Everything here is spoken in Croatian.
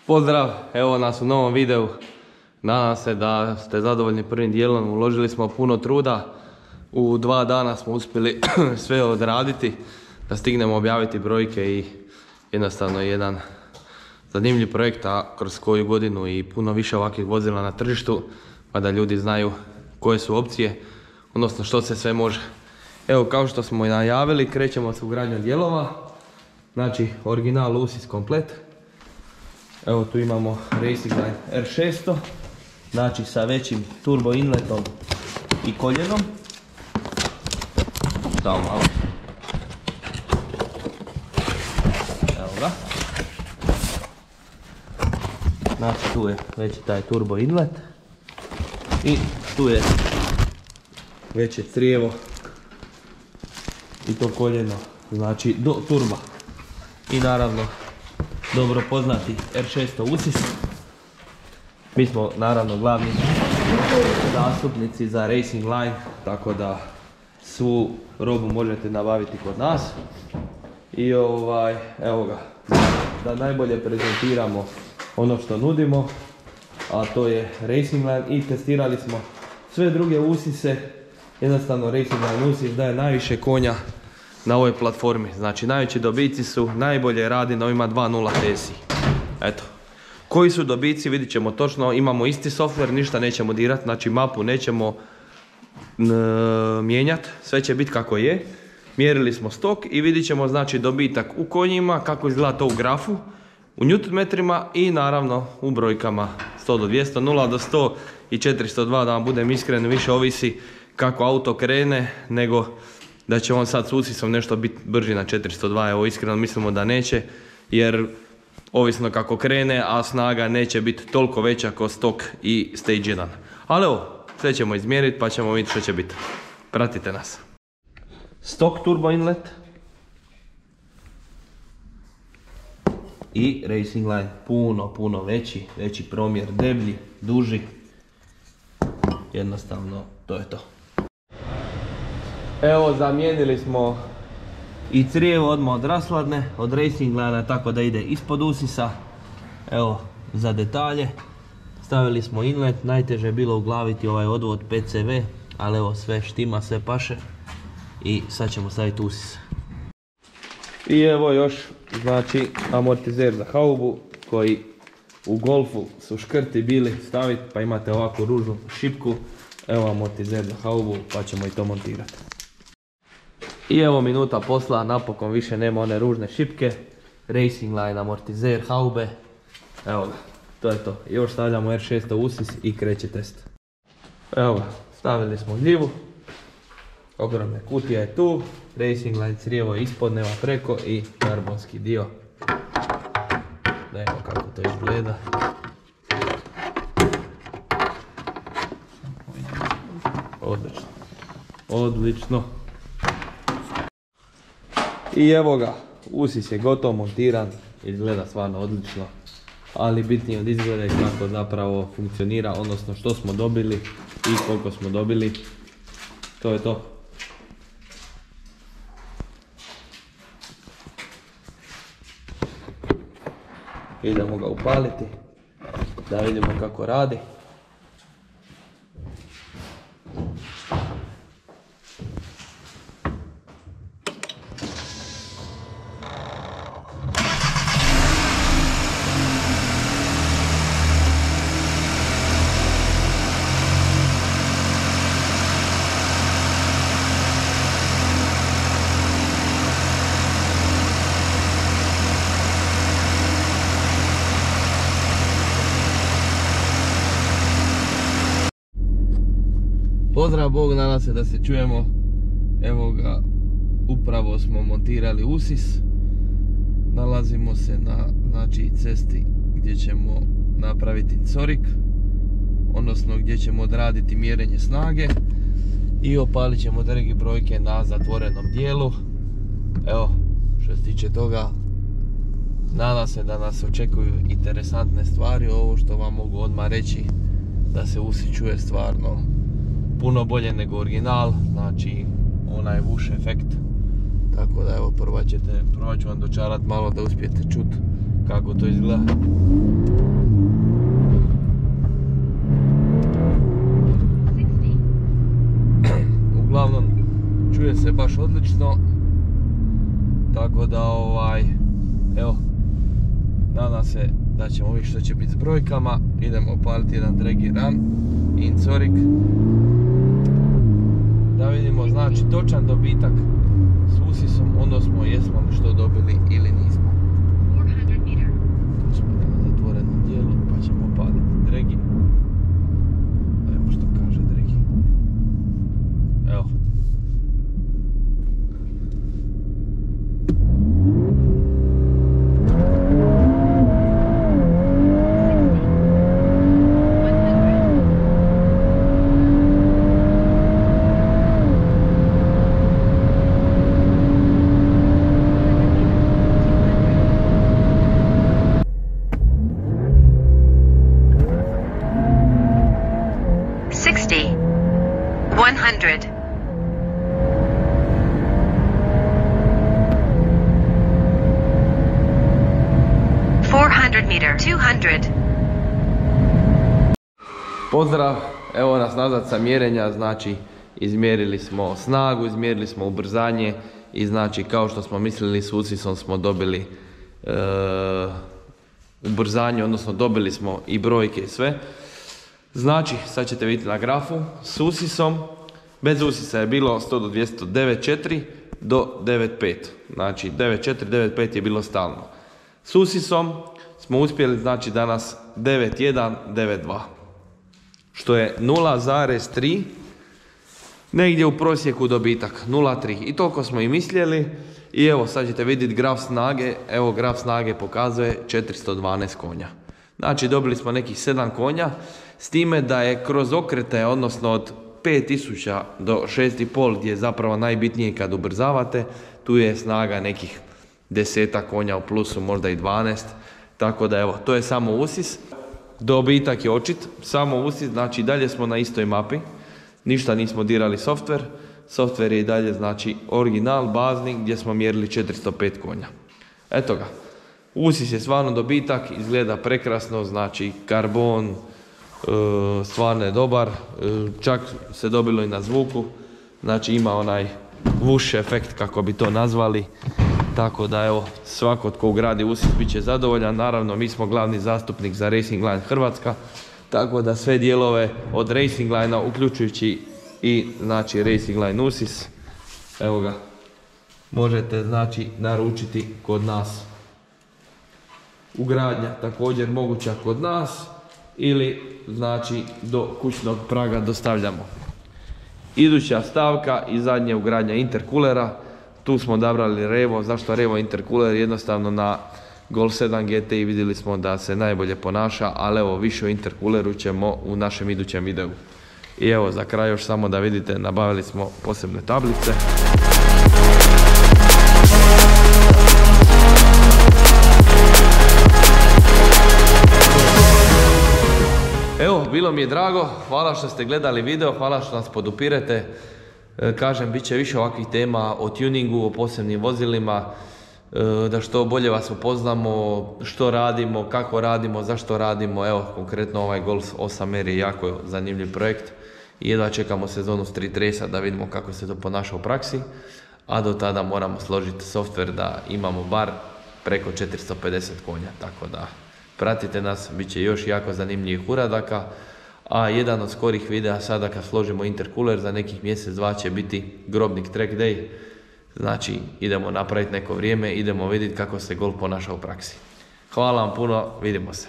Pozdrav, evo nas u novom videu. Nadam se da ste zadovoljni prvim dijelom. Uložili smo puno truda. U 2 dana smo uspjeli sve odraditi, da stignemo objaviti brojke i jednostavno jedan zanimljiv projekt, a kroz koju godinu i puno više ovakvih vozila na tržištu, pa da ljudi znaju koje su opcije, odnosno što se sve može. Evo, kao što smo i najavili, krećemo s ugradnjom dijelova. Znači, original USIS komplet. Evo, tu imamo Racing Line R600, znači sa većim turbo inletom i koljenom. Samo malo. Evo ga. Znači, tu je već taj turbo inlet i tu je veće crijevo i to koljeno, znači do turba. I naravno dobro poznati R600 USIS. Mi smo naravno glavni zastupnici za Racing Line, tako da svu robu možete nabaviti kod nas. I evo ga, da najbolje prezentiramo ono što nudimo, a to je Racing Line, i testirali smo sve druge USIS-e. Jednostavno Racing Line USIS daje najviše konja na ovoj platformi. Znači, najveći dobici su, najbolje radi na ovima 2.0 TSI. Eto, koji su dobici vidit ćemo točno. Imamo isti software, ništa nećemo dirati, znači mapu nećemo mijenjati, sve će biti kako je. Mjerili smo stok i vidit ćemo, znači, dobitak u konjima, kako izgleda to u grafu, u newtonmetrima i naravno u brojkama 100 do 200, 0 do 100 i 402, da vam budem iskren, više ovisi kako auto krene, nego da će on sad s USIS-om nešto biti brži na 402, evo iskreno mislimo da neće, jer ovisno kako krene, a snaga neće biti toliko veća kao stok i Stage 1. Ali evo, sve ćemo izmjeriti pa ćemo vidjeti što će biti. Pratite nas. Stok turbo inlet i Racing Line puno veći promjer, deblji, duži. Jednostavno, to je to. Evo, zamijenili smo i crijevo odmah od rashladne, od Racing Linea, tako da ide ispod USIS-a. Evo, za detalje. Stavili smo inlet, najteže je bilo uglaviti ovaj odvod PCV, ali evo, sve štima, sve paše. I sad ćemo staviti USIS. I evo još, znači, amortizer za haubu, koji u Golfu su škrti bili staviti, pa imate ovakvu ružnu šipku. Evo amortizer za haubu, pa ćemo i to montirati. I evo minuta posla, napokon više nema one ružne šipke. Racing Line, amortizer, haube. Evo ga, to je to. Još stavljamo R600 USIS i kreće test. Evo ga, stavili smo gljivu. Ogromna kutija je tu. Racing Line crijevo je ispod, nema preko i karbonski dio. Da evo kako to izgleda. Odlično. Odlično. I evo ga, USIS je gotov, montiran, izgleda stvarno odlično. Ali bitnije od izgleda je kako zapravo funkcionira, odnosno što smo dobili i koliko smo dobili. To je to. Idemo ga upaliti, da vidimo kako radi. Pozdrav, Bog, nadam se da se čujemo. Evo ga, upravo smo montirali USIS. Nalazimo se na cesti gdje ćemo napraviti corik, odnosno gdje ćemo odraditi mjerenje snage i opalit ćemo dragi brojke na zatvorenom dijelu. Evo, što se tiče toga, nadam se da nas očekuju interesantne stvari. Ovo što vam mogu odmah reći, da se USIS čuje stvarno puno bolje nego original, znači onaj whoosh efekt. Tako da evo, probat ću vam dočarati malo da uspijete čuti kako to izgleda. Uglavnom, čuje se baš odlično, tako da evo, nadam se da ćemo vidjeti što će biti s brojkama. Idemo opaliti jedan dragi run, incorik, da vidimo znači točan dobitak s usisom, odnosno jesmo li što dobili ili nismo. Tu smo na zatvorenom dijelu pa ćemo opaliti dragi. Evo što kaže dragi. Evo. Meter, 200. Pozdrav, evo nas nazad sa mjerenja, znači izmjerili smo snagu, izmjerili smo ubrzanje i znači kao što smo mislili s usisom smo dobili ubrzanje, odnosno dobili smo i brojke i sve. Znači, sad ćete vidjeti na grafu, s usisom, bez usisa je bilo 100 do 200, 9.4 do 9.5, znači 9.4, 9.5 je bilo stalno. S usisom smo uspjeli znači danas 9.1, 9.2, što je 0,3, negdje u prosjeku dobitak, 0,3 i toliko smo i mislili. I evo sad ćete vidjeti graf snage, evo graf snage pokazuje 412 konja. Znači dobili smo nekih 7 konja, s time da je kroz okrete, odnosno od 5000 do 6,5 gdje je zapravo najbitnije kad ubrzavate, tu je snaga nekih 10 konja u plusu, možda i 12. Tako da evo, to je samo usis. Dobitak je očit, samo usis, znači dalje smo na istoj mapi. Ništa nismo dirali softver. Softver je i dalje znači original, bazni, gdje smo mjerili 405 konja. Eto ga. Usis je stvarno dobitak, izgleda prekrasno, znači karbon, stvarno je dobar. Čak se dobilo i na zvuku. Znači ima onaj whoosh efekt, kako bi to nazvali. Tako da evo, svako tko ugradi usis bit će zadovoljan. Naravno, mi smo glavni zastupnik za Racing Line Hrvatska. Tako da sve dijelove od Racing Linea, uključujući i znači Racing Line usis, evo ga, možete znači naručiti kod nas. Ugradnja također moguća kod nas ili znači do kućnog praga dostavljamo. Iduća stavka i zadnje ugradnja interkulera. Tu smo odabrali Revo. Zašto Revo interkuler? Jednostavno na Golf 7 GTI vidjeli smo da se najbolje ponaša, ali evo više o interkuleru ćemo u našem idućem videu. I evo za kraj još samo da vidite, nabavili smo posebne tablice. Evo, bilo mi je drago, hvala što ste gledali video, hvala što nas podupirete. Kažem, bit će više ovakvih tema o tuningu, o posebnim vozilima, da što bolje vas upoznamo, što radimo, kako radimo, zašto radimo. Evo, konkretno ovaj Golf 8R je jako zanimljiv projekt i jedva čekamo sezonu Street Race da vidimo kako se to ponaša u praksi, a do tada moramo složiti softver da imamo bar preko 450 konja, tako da pratite nas, bit će još jako zanimljivih uradaka. A jedan od skorih videa sada kad složimo intercooler za nekih mjesec, dva će biti Grobnik Track Day. Znači idemo napraviti neko vrijeme, idemo vidjeti kako se Golf ponaša u praksi. Hvala vam puno, vidimo se.